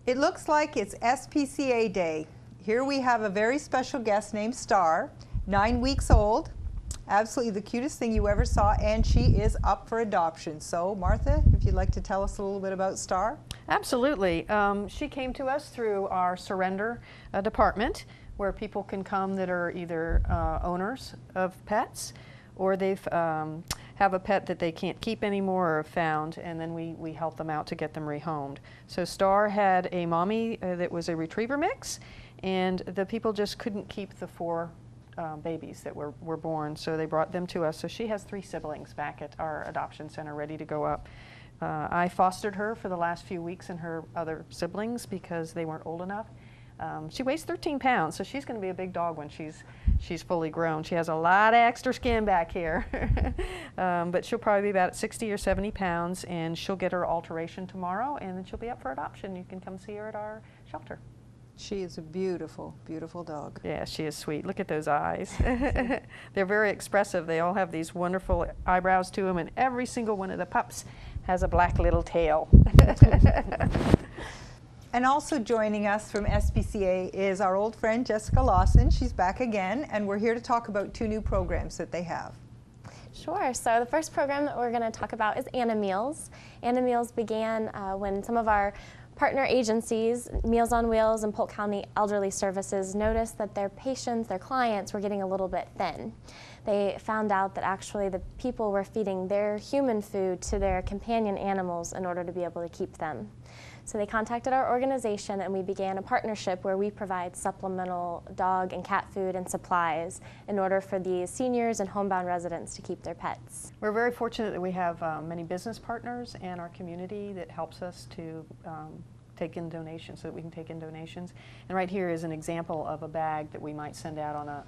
It looks like it's SPCA Day. Here we have a very special guest named Star, 9 weeks old, absolutely the cutest thing you ever saw, and she is up for adoption. So Martha, if you'd like to tell us a little bit about Star. Absolutely. She came to us through our surrender department, where people can come that are either owners of pets, or they've have a pet that they can't keep anymore or have found, and then we help them out to get them rehomed. So Star had a mommy that was a retriever mix, and the people just couldn't keep the 4 babies that were born, so they brought them to us. So she has 3 siblings back at our adoption center ready to go up. I fostered her for the last few weeks and her other siblings because they weren't old enough. She weighs 13 pounds, so she's going to be a big dog when she's fully grown. She has a lot of extra skin back here, but she'll probably be about 60 or 70 pounds, and she'll get her alteration tomorrow, and then she'll be up for adoption. You can come see her at our shelter. She is a beautiful, beautiful dog. Yeah, she is sweet. Look at those eyes. They're very expressive. They all have these wonderful eyebrows to them, and every single one of the pups has a black little tail. And also joining us from SPCA is our old friend Jessica Lawson. She's back again, and we're here to talk about 2 new programs that they have. Sure. So the first program that we're going to talk about is Anna Meals. Anna Meals began when some of our partner agencies, Meals on Wheels and Polk County Elderly Services, noticed that their patients, their clients, were getting a little bit thin. They found out that actually the people were feeding their human food to their companion animals in order to be able to keep them. So they contacted our organization, and we began a partnership where we provide supplemental dog and cat food and supplies in order for these seniors and homebound residents to keep their pets. We're very fortunate that we have many business partners and our community that helps us to take in donations, so that we can take in donations. And right here is an example of a bag that we might send out on a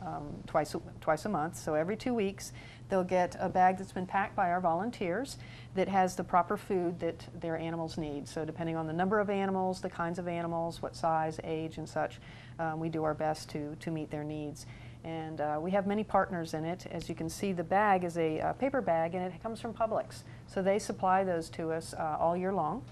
twice a month. So every 2 weeks they'll get a bag that's been packed by our volunteers that has the proper food that their animals need. So depending on the number of animals, the kinds of animals, what size, age, and such, we do our best to meet their needs. And we have many partners in it. As you can see, the bag is a paper bag, and it comes from Publix. So they supply those to us all year long.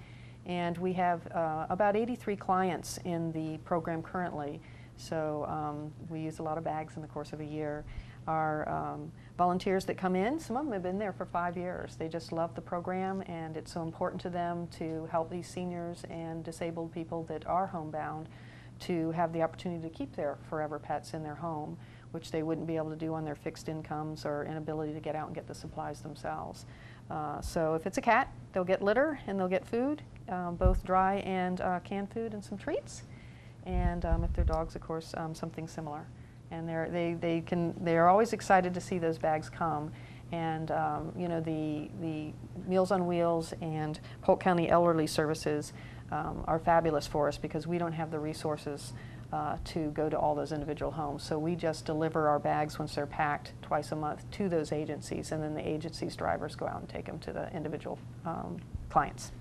And we have about 83 clients in the program currently. So we use a lot of bags in the course of a year. Our volunteers that come in, some of them have been there for 5 years. They just love the program, and it's so important to them to help these seniors and disabled people that are homebound to have the opportunity to keep their forever pets in their home, which they wouldn't be able to do on their fixed incomes or inability to get out and get the supplies themselves. So if it's a cat, they'll get litter and they'll get food, both dry and canned food and some treats. And if they're dogs, of course, something similar. And they're always excited to see those bags come. And you know, the Meals on Wheels and Polk County Elderly Services are fabulous for us because we don't have the resources to go to all those individual homes. So we just deliver our bags once they're packed twice a month to those agencies, and then the agency's drivers go out and take them to the individual clients.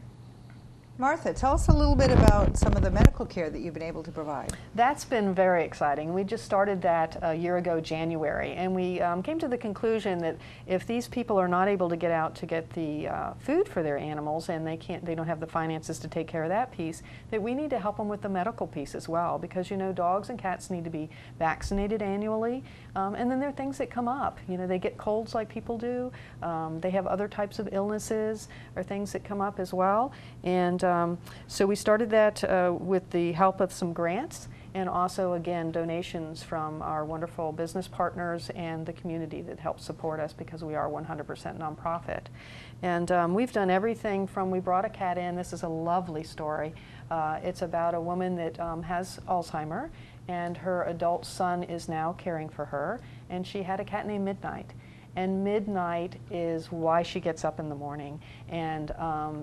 Martha, tell us a little bit about some of the medical care that you've been able to provide. That's been very exciting. We just started that a year ago, January, and we came to the conclusion that if these people are not able to get out to get the food for their animals, and they don't have the finances to take care of that piece, that we need to help them with the medical piece as well, because you know, dogs and cats need to be vaccinated annually, and then there are things that come up. You know, they get colds like people do. They have other types of illnesses or things that come up as well, and so we started that with the help of some grants, and also again donations from our wonderful business partners and the community that helps support us, because we are 100% nonprofit. And we've done everything from, we brought a cat in. This is a lovely story. It's about a woman that has Alzheimer, and her adult son is now caring for her, and she had a cat named Midnight. And Midnight is why she gets up in the morning, and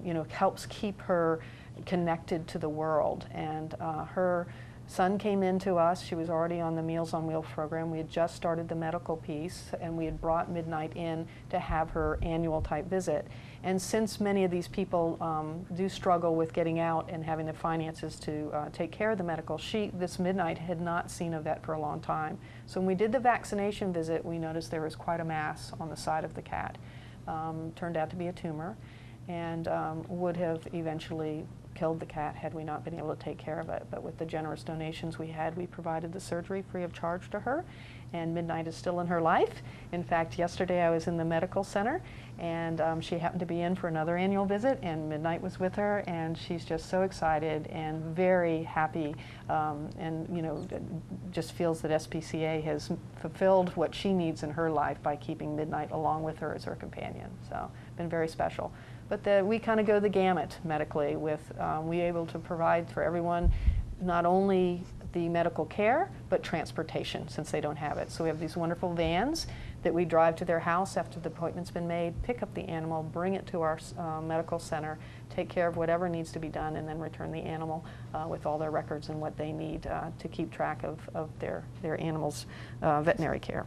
you know, helps keep her connected to the world. And her son came in to us. She was already on the Meals on Wheels program. We had just started the medical piece, and we had brought Midnight in to have her annual type visit. And since many of these people do struggle with getting out and having the finances to take care of the medical, this Midnight had not seen a vet for a long time. So when we did the vaccination visit, we noticed there was quite a mass on the side of the cat. Turned out to be a tumor. and would have eventually killed the cat had we not been able to take care of it. But with the generous donations we had, we provided the surgery free of charge to her, and Midnight is still in her life. In fact, yesterday I was in the medical center, and she happened to be in for another annual visit, and Midnight was with her, and she's just so excited and very happy, and just feels that SPCA has fulfilled what she needs in her life by keeping Midnight along with her as her companion. So, been very special. But we kind of go the gamut medically with, we're able to provide for everyone not only the medical care, but transportation since they don't have it. So we have these wonderful vans that we drive to their house after the appointment's been made, pick up the animal, bring it to our medical center, take care of whatever needs to be done, and then return the animal with all their records and what they need to keep track of their animal's veterinary care.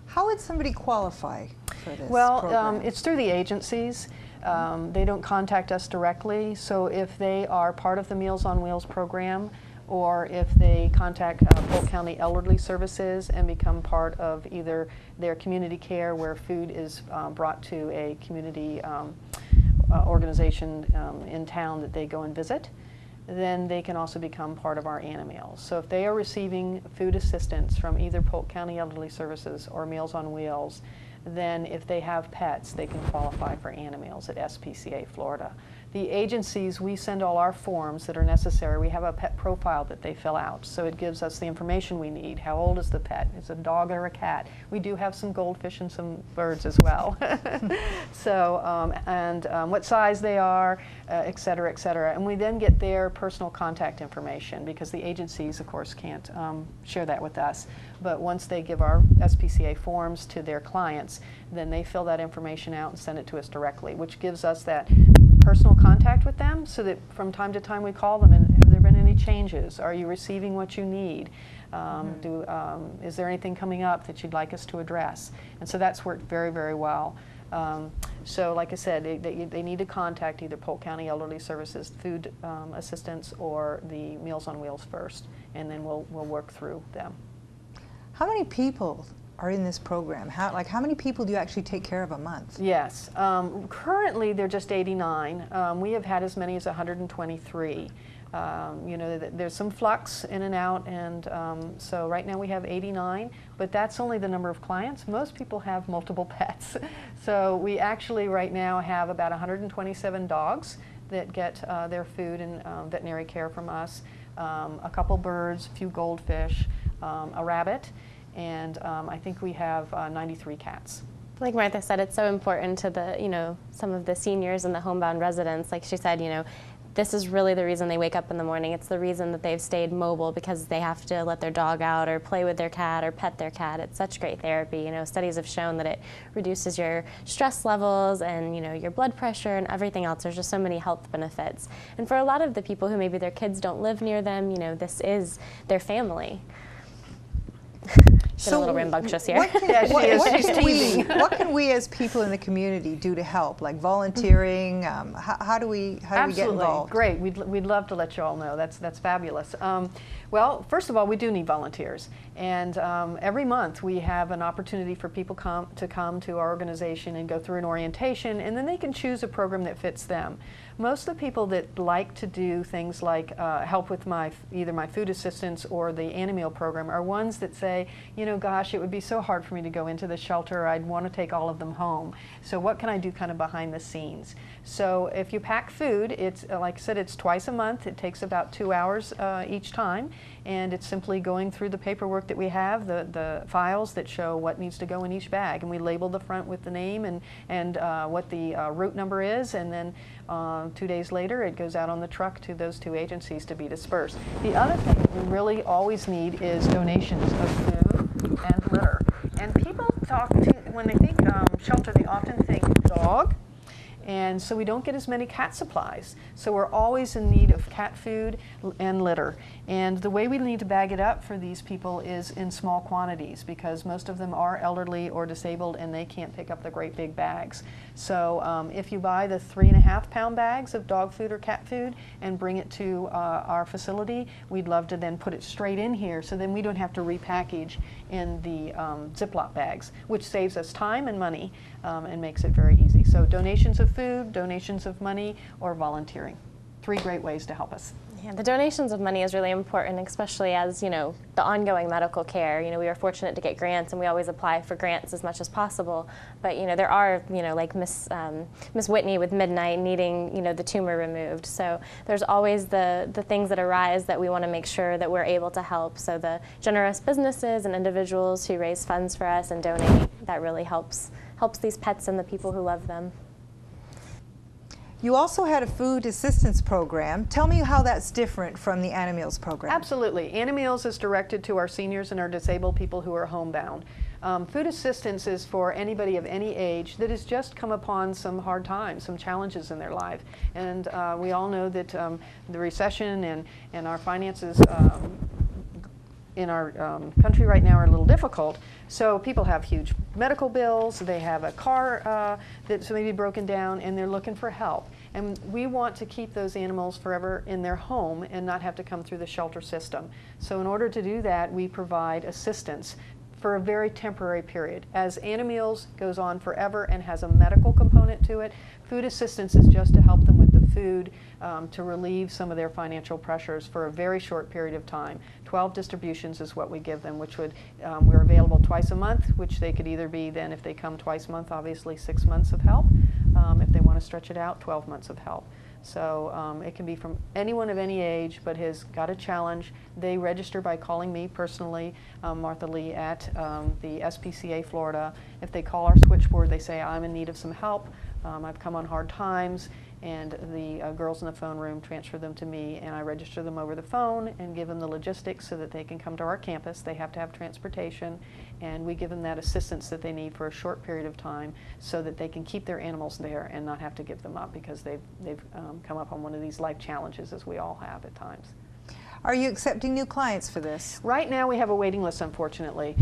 How would somebody qualify for this program? It's through the agencies. They don't contact us directly, so if they are part of the Meals on Wheels program, or if they contact Polk County Elderly Services and become part of either their community care where food is brought to a community organization in town that they go and visit, then they can also become part of our Animeals. So if they are receiving food assistance from either Polk County Elderly Services or Meals on Wheels, then if they have pets, they can qualify for Animeals at SPCA Florida. The agencies, we send all our forms that are necessary. We have a pet profile that they fill out, so it gives us the information we need. How old is the pet? Is it a dog or a cat? We do have some goldfish and some birds as well. So, what size they are, et cetera, et cetera. And we then get their personal contact information because the agencies, of course, can't share that with us. But once they give our SPCA forms to their clients, then they fill that information out and send it to us directly, which gives us that personal contact with them so that from time to time we call them and have there been any changes? Are you receiving what you need? Is there anything coming up that you'd like us to address? And so that's worked very, very well. So like I said, they need to contact either Polk County Elderly Services Food Assistance or the Meals on Wheels first, and then we'll work through them. How many people are in this program? How many people do you actually take care of a month? Yes. Currently, they're just 89. We have had as many as 123. There's some flux in and out, and so right now we have 89, but that's only the number of clients. Most people have multiple pets. So we actually right now have about 127 dogs that get their food and veterinary care from us, a couple birds, a few goldfish, a rabbit, and I think we have 93 cats. Like Martha said, it's so important to the, some of the seniors and the homebound residents. Like she said, this is really the reason they wake up in the morning. It's the reason that they've stayed mobile, because they have to let their dog out or play with their cat or pet their cat. It's such great therapy. Studies have shown that it reduces your stress levels and, your blood pressure and everything else. There's just so many health benefits. And for a lot of the people who maybe their kids don't live near them, this is their family. So a little rambunctious here. What can we as people in the community do to help, like volunteering? How do we get involved? Great. We'd love to let you all know. That's fabulous. Well, first of all, we do need volunteers, and every month we have an opportunity for people to come to our organization and go through an orientation, and then they can choose a program that fits them. Most of the people that like to do things like help with either my food assistance or the Animeal program are ones that say, gosh, it would be so hard for me to go into the shelter. I'd want to take all of them home. So what can I do kind of behind the scenes? So if you pack food, it's like I said, it's twice a month. It takes about 2 hours each time, and it's simply going through the paperwork that we have, the files that show what needs to go in each bag, and we label the front with the name and what the route number is, and then 2 days later it goes out on the truck to those two agencies to be dispersed. The other thing we really always need is donations of food and litter. And people when they think shelter, they often think dog. And so we don't get as many cat supplies. So we're always in need of cat food and litter. And the way we need to bag it up for these people is in small quantities, because most of them are elderly or disabled and they can't pick up the great big bags. So if you buy the 3.5-pound bags of dog food or cat food and bring it to our facility, we'd love to then put it straight in here, so then we don't have to repackage in the Ziploc bags, which saves us time and money and makes it very easy. So donations of food, donations of money, or volunteering. 3 great ways to help us. Yeah, the donations of money is really important, especially as, you know, the ongoing medical care. You know, we are fortunate to get grants, and we always apply for grants as much as possible. But, you know, there are, you know, like Miss Whitney with Midnight needing, you know, the tumor removed. So there's always the things that arise that we want to make sure that we're able to help. So the generous businesses and individuals who raise funds for us and donate, that really helps these pets and the people who love them. You also had a food assistance program. Tell me how that's different from the Animeals program. Absolutely. Animeals is directed to our seniors and our disabled people who are homebound. Food assistance is for anybody of any age that has just come upon some hard times, some challenges in their life. And we all know that the recession and our finances in our country right now are a little difficult. So people have huge medical bills, they have a car that's maybe broken down, and they're looking for help. And we want to keep those animals forever in their home and not have to come through the shelter system. So in order to do that, we provide assistance for a very temporary period. As Animeals goes on forever and has a medical component to it, food assistance is just to help them with the food to relieve some of their financial pressures for a very short period of time. 12 distributions is what we give them, which would, we're available twice a month, which they could either be then, if they come twice a month, obviously 6 months of help. If they want to stretch it out, 12 months of help. So it can be from anyone of any age, but has got a challenge. They register by calling me personally, Martha Lee, at the SPCA Florida. If they call our switchboard, they say, I'm in need of some help. I've come on hard times, and the girls in the phone room transfer them to me, and I register them over the phone and give them the logistics so that they can come to our campus. They have to have transportation, and we give them that assistance that they need for a short period of time so that they can keep their animals there and not have to give them up because they've come up on one of these life challenges, as we all have at times. Are you accepting new clients for this? Right now we have a waiting list, unfortunately.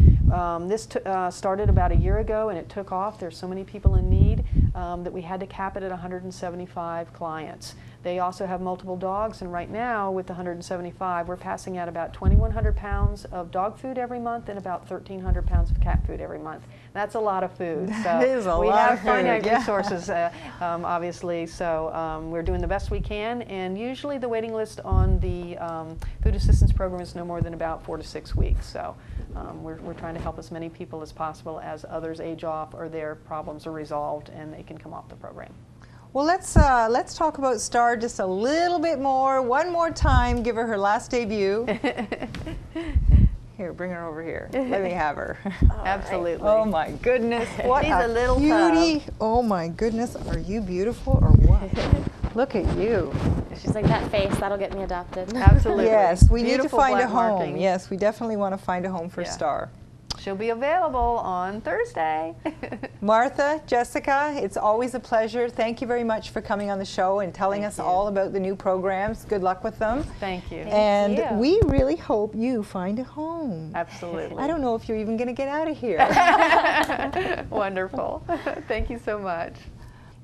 This started about a year ago, and it took off. There's so many people in need that we had to cap it at 175 clients. They also have multiple dogs, and right now with the 175, we're passing out about 2,100 pounds of dog food every month and about 1,300 pounds of cat food every month. That's a lot of food. So that is a we lot have of food, finite yeah. resources, obviously, so we're doing the best we can, and usually the waiting list on the food assistance program is no more than about 4 to 6 weeks. So we're trying to help as many people as possible as others age off or their problems are resolved and they can come off the program. Well, let's talk about Star just a little bit more. One more time, give her her last debut. Here, bring her over here. Let me have her. Absolutely. Oh my goodness, what She's a little cutie. pup. Oh my goodness, are you beautiful or what? Look at you. She's like, that face, that'll get me adopted. Absolutely. Yes, we need to Beautiful find a black home. markings. Yes, we definitely want to find a home for Yeah. Star. She'll be available on Thursday. Martha, Jessica, it's always a pleasure. Thank you very much for coming on the show and telling Thank us you. all about the new programs. Good luck with them. Thank you. And you. we really hope you find a home. Absolutely. I don't know if you're even going to get out of here. Wonderful. Thank you so much.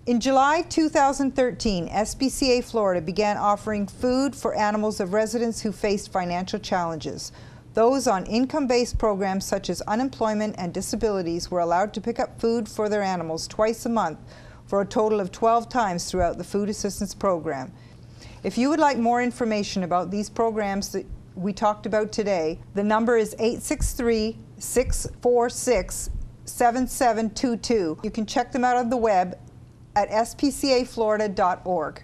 In July 2013, SPCA Florida began offering food for animals of residents who faced financial challenges. Those on income-based programs such as unemployment and disabilities were allowed to pick up food for their animals twice a month for a total of 12 times throughout the food assistance program. If you would like more information about these programs that we talked about today, the number is 863-646-7722. You can check them out on the web at spcaflorida.org.